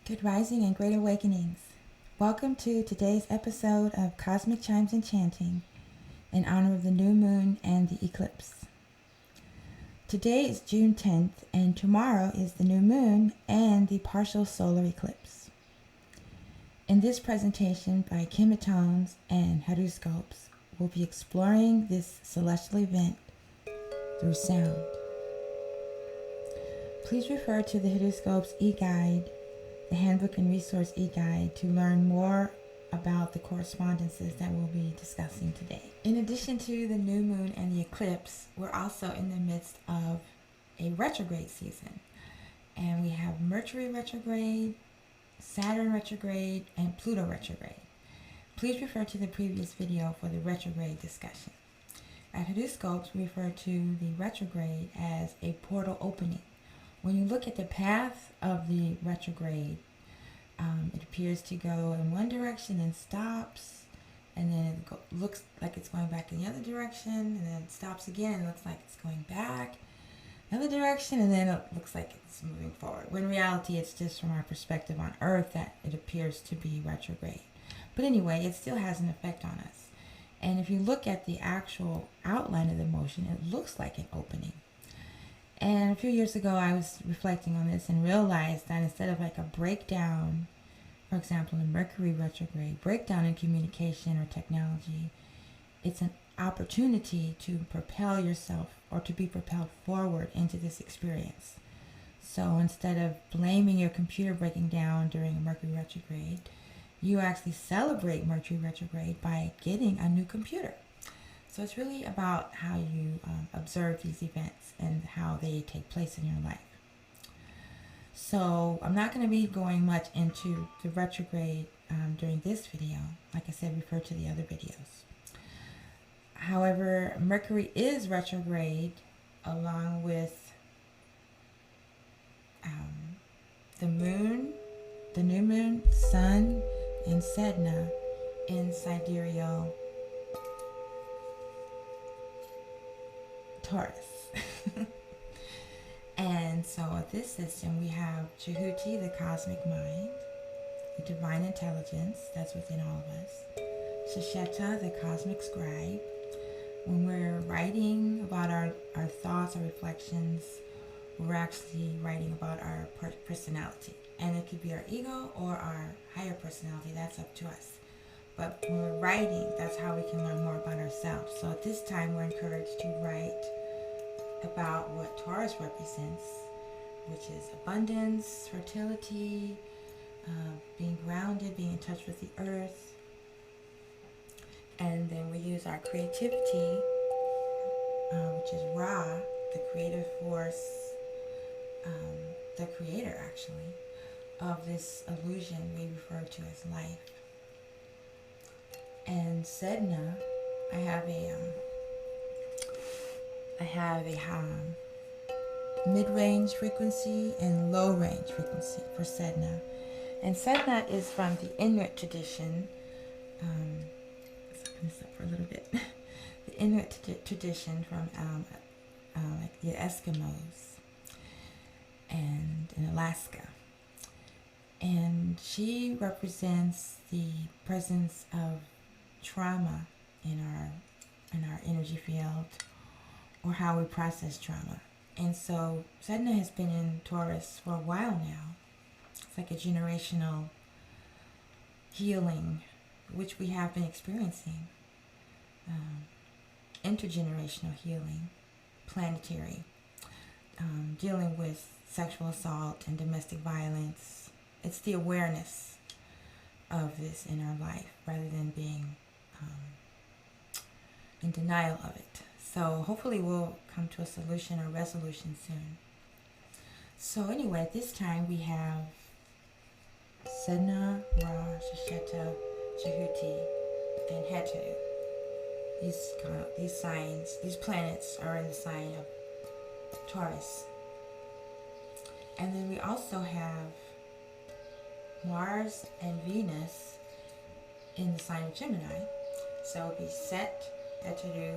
Good rising and great awakenings. Welcome to today's episode of Cosmic Chimes and Chanting in honor of the new moon and the eclipse. Today is June 10th and tomorrow is the new moon and the partial solar eclipse. In this presentation by KemeTones and HeruScopes, we'll be exploring this celestial event through sound. Please refer to the HeruScopes e-guide, the handbook and resource e-guide, to learn more about the correspondences that we'll be discussing today. In addition to the new moon and the eclipse, we're also in the midst of a retrograde season. And we have Mercury retrograde, Saturn retrograde, and Pluto retrograde. Please refer to the previous video for the retrograde discussion. At HeruScopes, we refer to the retrograde as a portal opening. When you look at the path of the retrograde, it appears to go in one direction and stops, and then it looks like it's going back in the other direction, and then it stops again and looks like it's going back the other direction, and then it looks like it's moving forward. When in reality, it's just from our perspective on Earth that it appears to be retrograde. But anyway, it still has an effect on us. And if you look at the actual outline of the motion, it looks like an opening. And a few years ago, I was reflecting on this and realized that instead of like a breakdown, for example, in Mercury retrograde, breakdown in communication or technology, it's an opportunity to propel yourself or to be propelled forward into this experience. So instead of blaming your computer breaking down during a Mercury retrograde, you actually celebrate Mercury retrograde by getting a new computer. So it's really about how you observe these events and how they take place in your life. So I'm not going to be going much into the retrograde during this video. Like I said, refer to the other videos. However, Mercury is retrograde along with the moon, the new moon, sun, and Sedna in Sidereal Taurus. And so with this system, we have Djehuty, the cosmic mind, the divine intelligence that's within all of us, Sesheta, the cosmic scribe. When we're writing about our thoughts, our reflections, we're actually writing about our personality. And it could be our ego or our higher personality. That's up to us. But when we're writing, that's how we can learn more about ourselves. So at this time, we're encouraged to write about what Taurus represents, which is abundance, fertility, being grounded, being in touch with the earth. And then we use our creativity, which is Ra, the creative force, the creator actually, of this illusion we refer to as life. And Sedna, I have a mid-range frequency and low-range frequency for Sedna. And Sedna is from the Inuit tradition. Let's open this up for a little bit. The Inuit tradition from like the Eskimos and in Alaska. And she represents the presence of trauma in our energy field, or how we process trauma. And so Sedna has been in Taurus for a while now. It's like a generational healing, which we have been experiencing. Intergenerational healing, planetary, dealing with sexual assault and domestic violence. It's the awareness of this in our life rather than being in denial of it. So hopefully we'll come to a solution or resolution soon. So anyway, at this time we have Sedna, Ra, Sesheta, Djehuty, and Neteru. These signs, these planets are in the sign of Taurus. And then we also have Mars and Venus in the sign of Gemini. So it'll be Set, Neteru,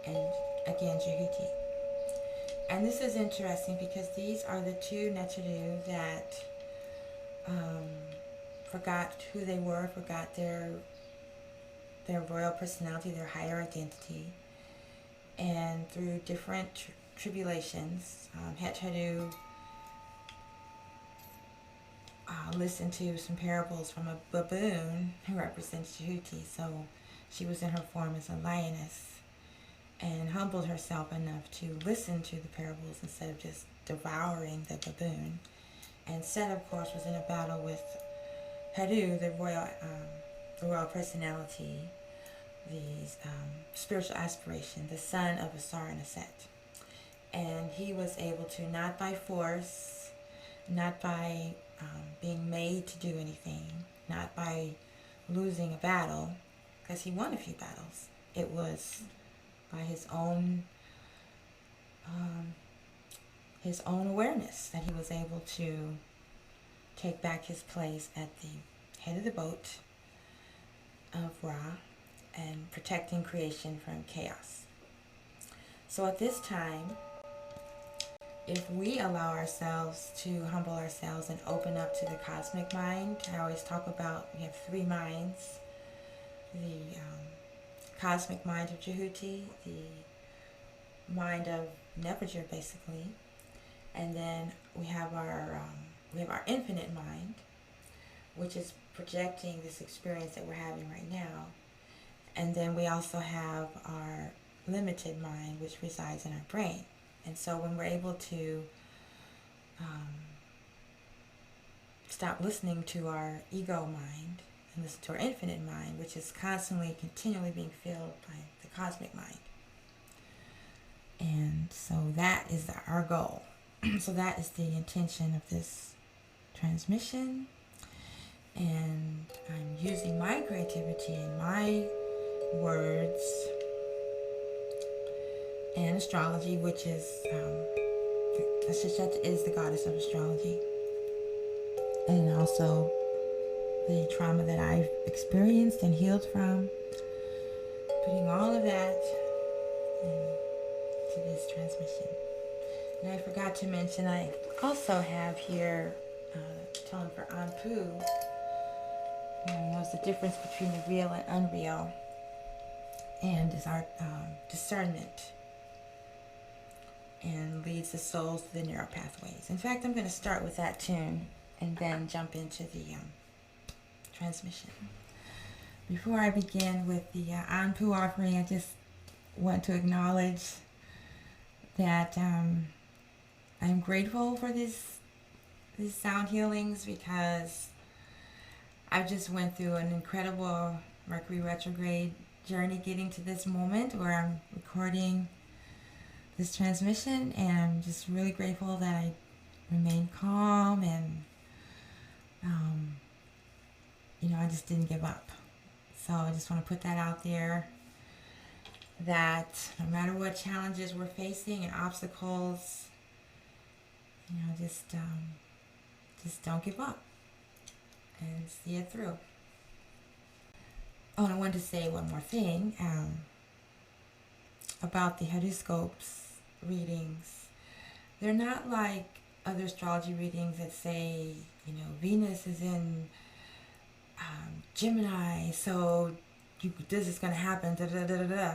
and again Djehuty. And this is interesting because these are the two Neteru that forgot who they were, forgot their royal personality, their higher identity. And through different tribulations, Neteru listened to some parables from a baboon who represents Djehuty. So she was in her form as a lioness and humbled herself enough to listen to the parables instead of just devouring the baboon. And Set, of course, was in a battle with Heru, the royal personality, the spiritual aspiration, the son of Asar and Set. And he was able to, not by force, not by being made to do anything, not by losing a battle, because he won a few battles. It was by his own awareness that he was able to take back his place at the head of the boat of Ra and protecting creation from chaos. So at this time, if we allow ourselves to humble ourselves and open up to the cosmic mind, I always talk about we have three minds. The cosmic mind of Djehuty, the mind of Neteru, basically, and then we have our infinite mind, which is projecting this experience that we're having right now, and then we also have our limited mind, which resides in our brain. And so when we're able to stop listening to our ego mind and listen to our infinite mind, which is constantly, continually being filled by the cosmic mind. And so that is our goal. So that is the intention of this transmission. And I'm using my creativity and my words and astrology, which is Sesheta is the goddess of astrology, and also the trauma that I've experienced and healed from, putting all of that into this transmission. And I forgot to mention, I also have here tone for Anpu. Knows the difference between the real and unreal, and is our discernment, and leads the souls to the neural pathways. In fact, I'm going to start with that tune and then jump into the transmission. Before I begin with the Anpu offering, I just want to acknowledge that I'm grateful for these sound healings, because I just went through an incredible Mercury retrograde journey getting to this moment where I'm recording this transmission, and I'm just really grateful that I remained calm and I just didn't give up. So I just want to put that out there, that no matter what challenges we're facing and obstacles, just don't give up and see it through. Oh, and I wanted to say one more thing about the HeruScopes readings. They're not like other astrology readings that say, Venus is in Gemini, so this is going to happen, da da da da da.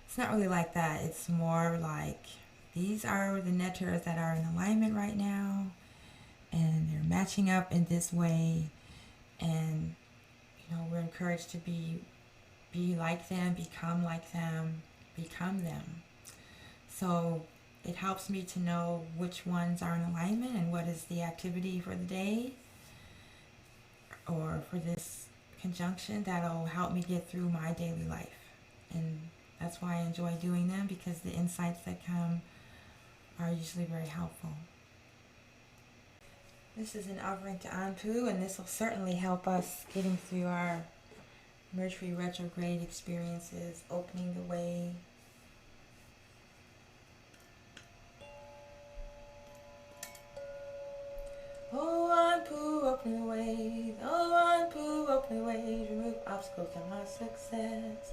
It's not really like that. It's more like, these are the Neterus that are in alignment right now, and they're matching up in this way, and we're encouraged to be like them, become like them, become them. So it helps me to know which ones are in alignment and what is the activity for the day or for this conjunction that'll help me get through my daily life. And that's why I enjoy doing them, because the insights that come are usually very helpful. This is an offering to Anpu, and this will certainly help us getting through our Mercury retrograde experiences, opening the way. Oh, Anpu, open the way. Oh, Anpu, open the way. Remove obstacles to my success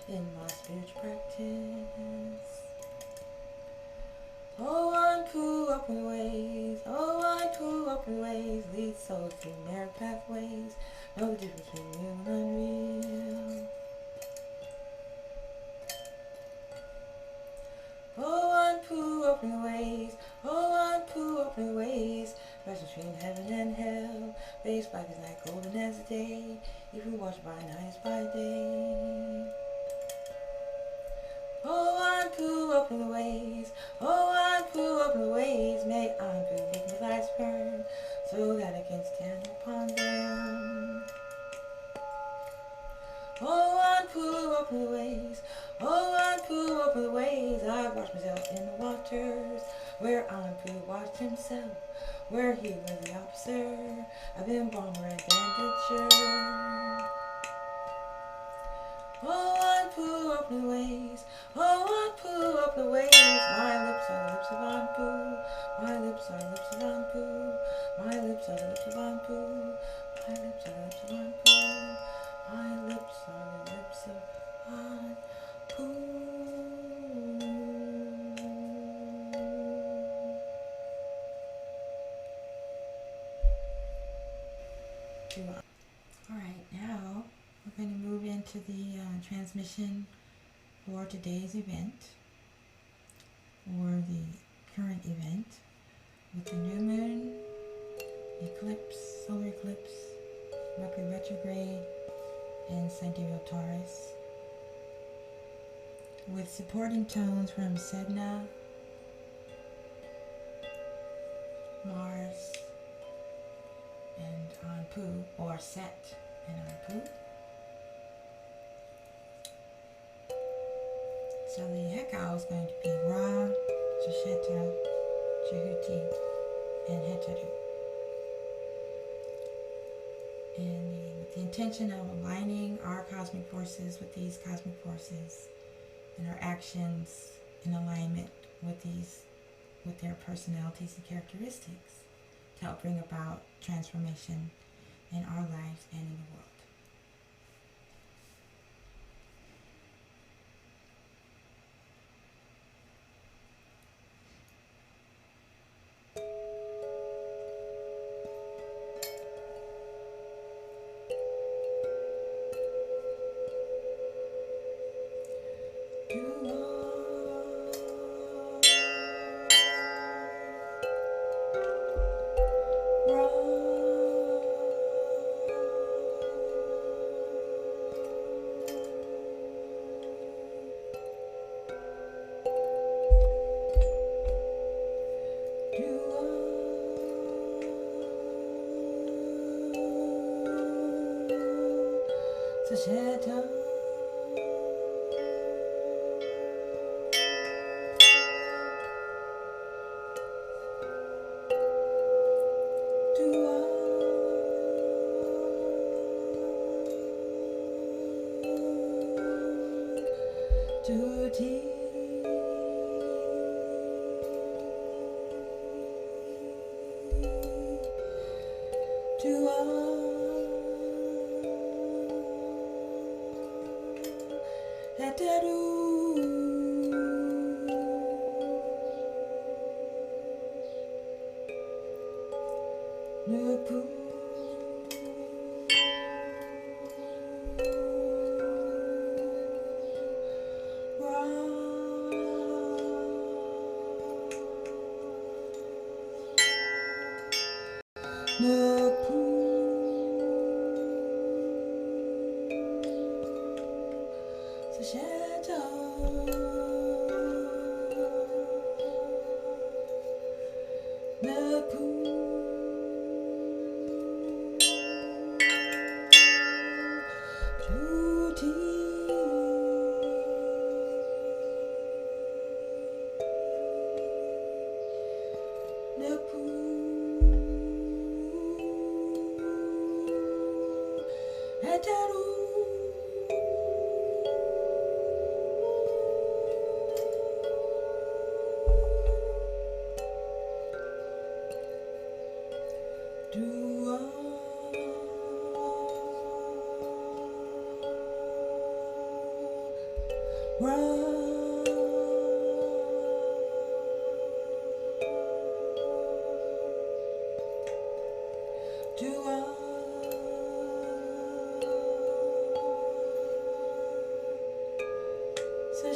in my spiritual practice. Oh, unto open ways, oh unto open ways, lead souls through narrow pathways, know the difference between real and unreal. Oh unto open ways, oh unto open ways, rise between heaven and hell, face black as night, golden as the day, if you watch by night is by day. Oh, unto open ways, oh, unto open ways, may unto make my lights burn, so that I can stand upon them. Oh, unto open ways, oh, unto open ways, I wash myself in the waters, where unto washed himself, where he was the officer, I've been born for adventure. Oh, unto open ways, oh, unto open ways, my lips are the lips of unto, my lips are the lips of unto, my lips are the lips of unto, my lips are the lips of unto, my lips are the lips of unto. Alright, now we're going to move into the transmission for today's event, or the current event, with the new moon, eclipse, solar eclipse, Mercury retrograde, and Sidereal Taurus, with supporting tones from Sedna, Mars, and Anpu, or Set and Anpu. So the Hekau is going to be Ra, Sesheta, Djehuty, and Neteru. And with the intention of aligning our cosmic forces with these cosmic forces, and our actions in alignment with their personalities and characteristics, to help bring about transformation in our lives and in the world. Sesheta, Djehuty, Neteru, Nepu, Ra, Nepu, Sesheta, Nepu, Djehuty, Nepu, Neteru, Ra,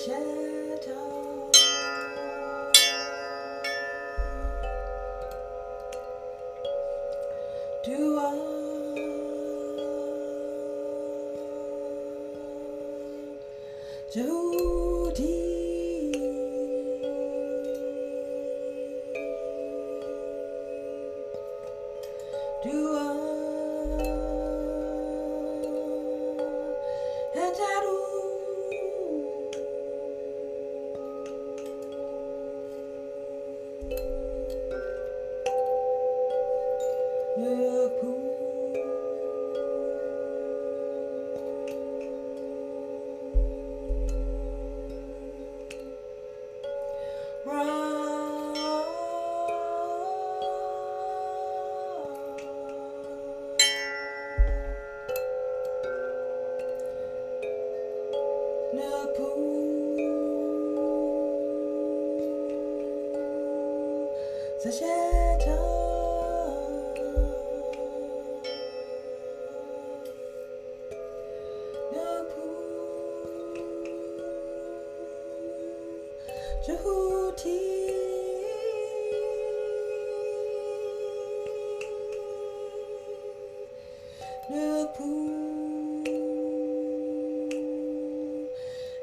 Sesheta. Dua. Djehuty. Dua. Neteru. Neteru. Sesheta. Djehuty. Neteru.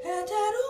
Neteru.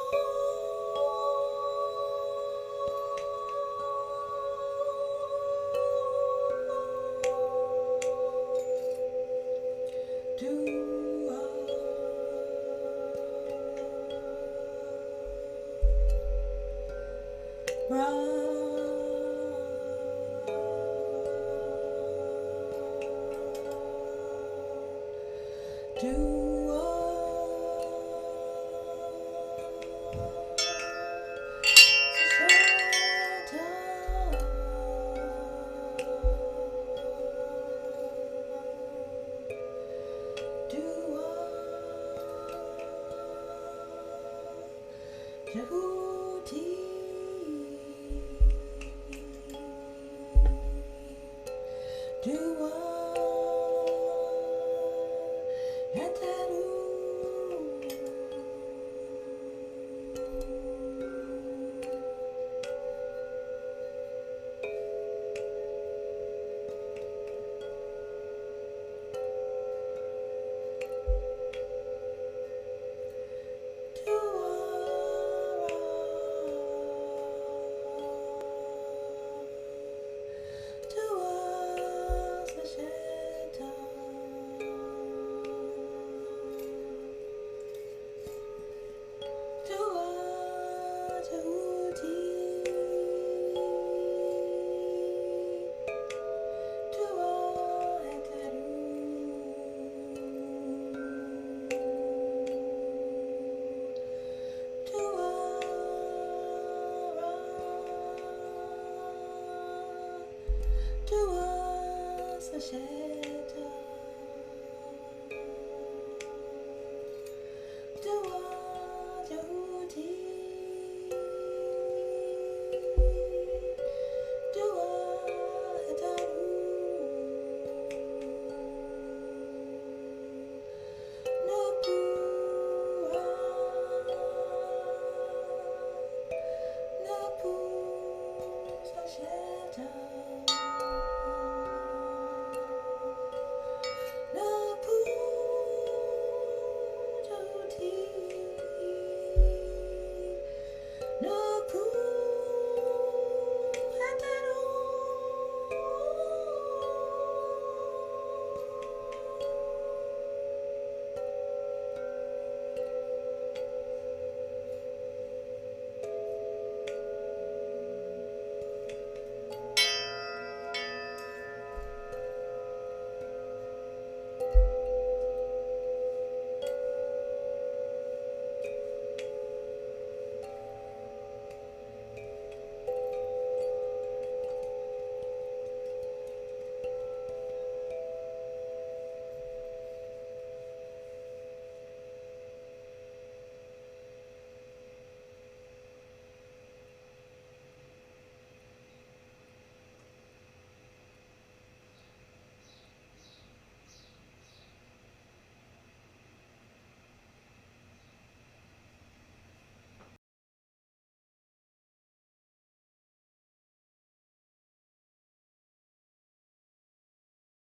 Djehuty. Dua. Neteru.